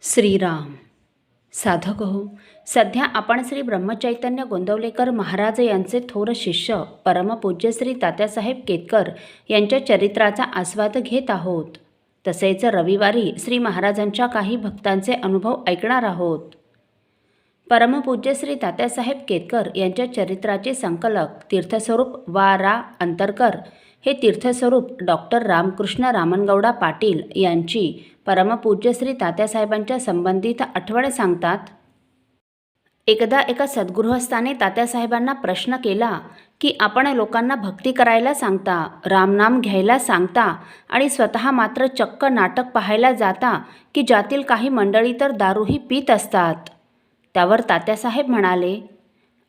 श्रीराम. साधक हो, सध्या आपण श्री ब्रह्मचैतन्य गोंदवलेकर महाराज यांचे थोर शिष्य परमपूज्य श्री तात्यासाहेब केतकर यांच्या चरित्राचा आस्वाद घेत आहोत. तसेच रविवारी श्री महाराजांच्या काही भक्तांचे अनुभव ऐकणार आहोत. परमपूज्य श्री तात्यासाहेब केतकर यांच्या चरित्राचे संकलक तीर्थस्वरूप वा रा अंतरकर हे तीर्थस्वरूप डॉक्टर रामकृष्ण रामनगौडा पाटील यांची परमपूज्य श्री तात्यासाहेबांच्या संबंधित आठवण सांगतात. एकदा एका सद्गृहस्थाने तात्यासाहेबांना प्रश्न केला की आपण लोकांना भक्ती करायला सांगता, रामनाम घ्यायला सांगता आणि स्वतः मात्र चक्क नाटक पाहायला जाता की ज्यातील काही मंडळी तर दारूही पीत असतात. त्यावर तात्यासाहेब म्हणाले,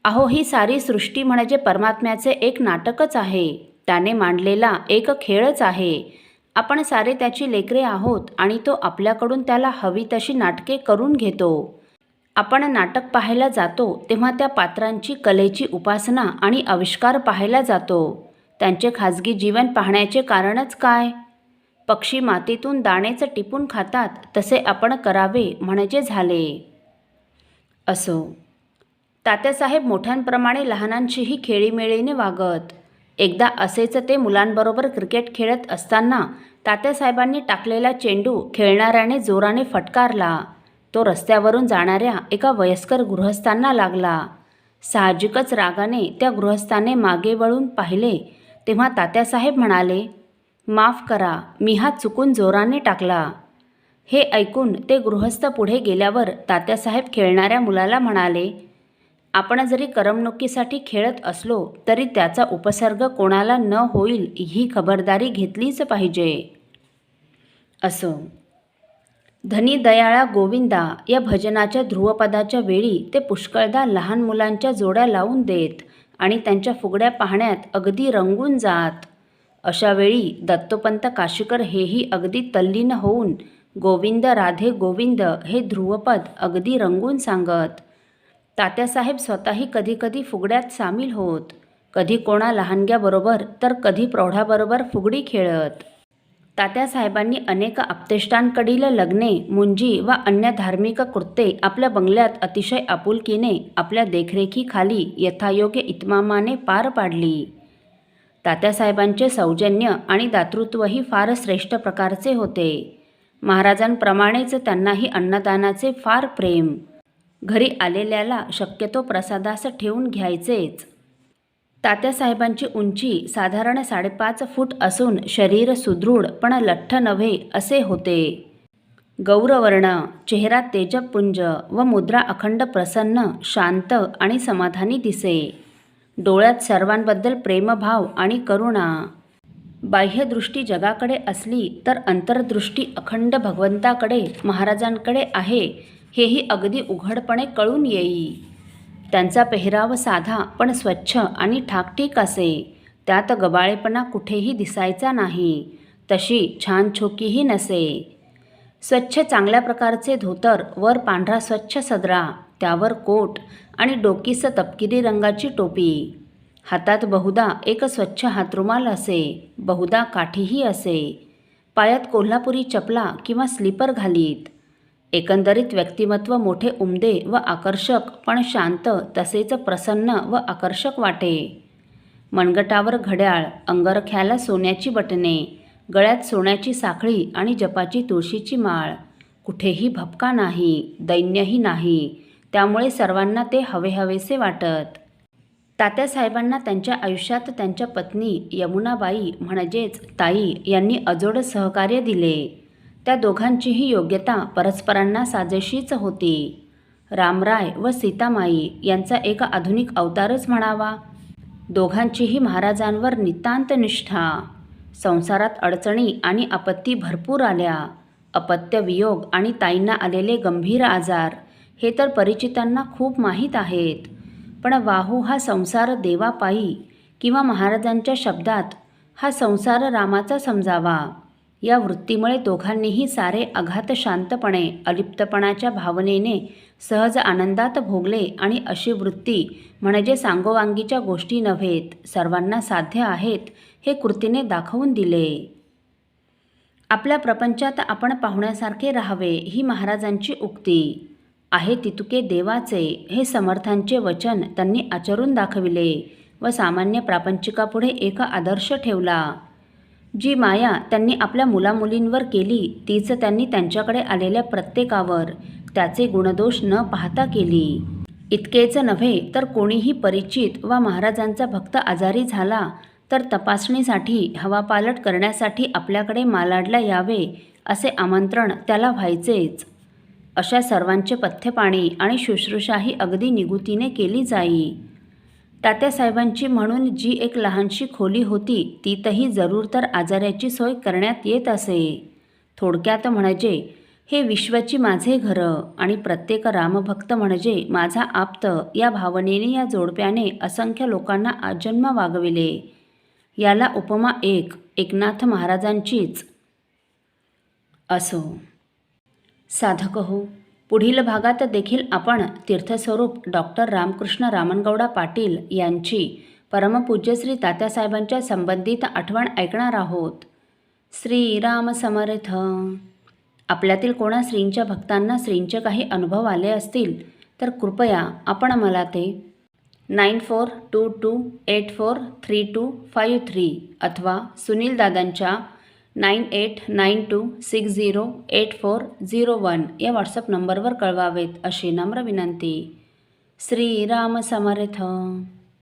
अहो, ही सारी सृष्टी म्हणजे परमात्म्याचे एक नाटकच आहे. त्याने मांडलेला एक खेळच आहे. आपण सारे त्याची लेकरे आहोत आणि तो आपल्याकडून त्याला हवी तशी नाटके करून घेतो. आपण नाटक पाहायला जातो तेव्हा त्या पात्रांची कलेची उपासना आणि आविष्कार पाहायला जातो. त्यांचे खाजगी जीवन पाहण्याचे कारणच काय? पक्षी मातीतून दाणेच टिपून खातात तसे आपण करावे म्हणजे झाले. असो, तात्यासाहेब मोठ्यांप्रमाणे लहानांशीही खेळीमेळीने वागत. एकदा असेच ते मुलांबरोबर क्रिकेट खेळत असताना तात्यासाहेबांनी टाकलेला चेंडू खेळणाऱ्याने जोराने फटकारला. तो रस्त्यावरून जाणाऱ्या एका वयस्कर गृहस्थांना लागला. साहजिकच रागाने त्या गृहस्थाने मागे वळून पाहिले तेव्हा तात्यासाहेब म्हणाले, माफ करा, मी हा चुकून जोराने टाकला. हे ऐकून ते गृहस्थ पुढे गेल्यावर तात्यासाहेब खेळणाऱ्या मुलाला म्हणाले, आपण जरी करमणुकीसाठी खेळत असलो तरी त्याचा उपसर्ग कोणाला न होईल ही खबरदारी घेतलीच पाहिजे. असो, धनी दयाळा गोविंदा या भजनाच्या ध्रुवपदाच्या वेळी ते पुष्कळदा लहान मुलांच्या जोड्या लावून देत आणि त्यांच्या फुगड्या पाहण्यात अगदी रंगून जात. अशा वेळी दत्तोपंत काशीकर हेही अगदी तल्लीन होऊन गोविंद राधे गोविंद हे ध्रुवपद अगदी रंगून सांगत. तात्यासाहेब स्वतःही कधीकधी फुगड्यात सामील होत, कधी कोणा लहानग्याबरोबर तर कधी प्रौढाबरोबर फुगडी खेळत. तात्यासाहेबांनी अनेक आप्तेष्टांकडील लग्ने, मुंजी वा अन्य धार्मिक कृत्ये आपल्या बंगल्यात अतिशय आपुलकीने आपल्या देखरेखीखाली यथायोग्य इतमामाने पार पाडली. तात्यासाहेबांचे सौजन्य आणि दातृत्वही फार श्रेष्ठ प्रकारचे होते. महाराजांप्रमाणेच त्यांनाही अन्नदानाचे फार प्रेम. घरी आलेल्याला शक्यतो प्रसादास ठेवून घ्यायचेच. तात्यासाहेबांची उंची साधारण 5.5 फूट असून शरीर सुदृढ पण लठ्ठ नव्हे असे होते. गौरवर्ण, चेहरा तेजपुंज व मुद्रा अखंड प्रसन्न, शांत आणि समाधानी दिसे. डोळ्यात सर्वांबद्दल प्रेमभाव आणि करुणा. बाह्यदृष्टी जगाकडे असली तर अंतर्दृष्टी अखंड भगवंताकडे, महाराजांकडे आहे हेही अगदी उघडपणे कळून येई. त्यांचा पेहराव साधा पण स्वच्छ आणि ठाकठीक असे. त्यात गबाळेपणा कुठेही दिसायचा नाही. तशी छानछोकीही नसे. स्वच्छ चांगल्या प्रकारचे धोतर, वर पांढरा स्वच्छ सदरा, त्यावर कोट आणि डोकीस तपकिरी रंगाची टोपी. हातात बहुधा एक स्वच्छ हातरुमाल असे, बहुधा काठीही असे. पायात कोल्हापुरी चपला किंवा स्लीपर घालीत. एकंदरीत व्यक्तिमत्व मोठे उमदे व आकर्षक पण शांत तसेच प्रसन्न व आकर्षक वाटे. मनगटावर घड्याळ, अंगरख्याला सोन्याची बटणे, गळ्यात सोन्याची साखळी आणि जपाची तुळशीची माळ. कुठेही भपका नाही, दैन्यही नाही. त्यामुळे सर्वांना ते हवेहवेसे वाटत. तात्यासाहेबांना त्यांच्या आयुष्यात त्यांच्या पत्नी यमुनाबाई म्हणजेच ताई यांनी अजोड सहकार्य दिले. त्या दोघांचीही योग्यता परस्परांना साजेशीच होती. रामराय व सीतामाई यांचा एक आधुनिक अवतारच म्हणावा. दोघांचीही महाराजांवर नितांत निष्ठा. संसारात अडचणी आणि आपत्ती भरपूर आल्या. अपत्य वियोग आणि ताईंना आलेले गंभीर आजार हे तर परिचितांना खूप माहीत आहेत. पण वाहू हा संसार देवापायी, किंवा महाराजांच्या शब्दात हा संसार रामाचा समजावा. या वृत्तीमुळे दोघांनीही सारे आघात शांतपणे, अलिप्तपणाच्या भावनेने सहज आनंदात भोगले आणि अशी वृत्ती म्हणजे सांगोवांगीच्या गोष्टी नव्हेत, सर्वांना साध्य आहेत हे कृतीने दाखवून दिले. आपल्या प्रपंचात आपण पाहुण्यासारखे राहावे ही महाराजांची उक्ती आहे. तितुके देवाचे हे समर्थांचे वचन त्यांनी आचरून दाखविले व सामान्य प्रापंचिकापुढे एक आदर्श ठेवला. जी माया त्यांनी आपल्या मुलामुलींवर केली तीच त्यांनी त्यांच्याकडे आलेल्या प्रत्येकावर त्याचे गुणदोष न पाहता केली. इतकेच नव्हे तर कोणीही परिचित वा महाराजांचा भक्त आजारी झाला तर तपासणीसाठी हवापालट करण्यासाठी आपल्याकडे मालाडला यावे असे आमंत्रण त्याला व्हायचेच. अशा सर्वांचे पथ्यपाणी आणि शुश्रूषाही अगदी निगुतीने केली जाई. तात्यासाहेबांची म्हणून जी एक लहानशी खोली होती तीतही जरूर तर आजाऱ्याची सोय करण्यात येत असे. थोडक्यात म्हणजे हे विश्वाची माझे घरं आणि प्रत्येक रामभक्त म्हणजे माझा आप्त या भावनेने या जोडप्याने असंख्य लोकांना आजन्म वागविले. याला उपमा एकनाथ महाराजांचीच. असो साधक हो, पुढील भागात देखील आपण तीर्थस्वरूप डॉक्टर रामकृष्ण रामनगौडा पाटील यांची परमपूज्य श्री तात्यासाहेबांच्या संबंधित आठवण ऐकणार आहोत. श्रीराम समर्थ. आपल्यातील कोणा श्रींच्या भक्तांना श्रींचे काही अनुभव आले असतील तर कृपया आपण मला ते 9422843253 अथवा सुनील दादांच्या 9892608401 या व्हॉट्सअप नंबरवर कळवावेत अशी नम्र विनंती. श्रीराम समर्थ.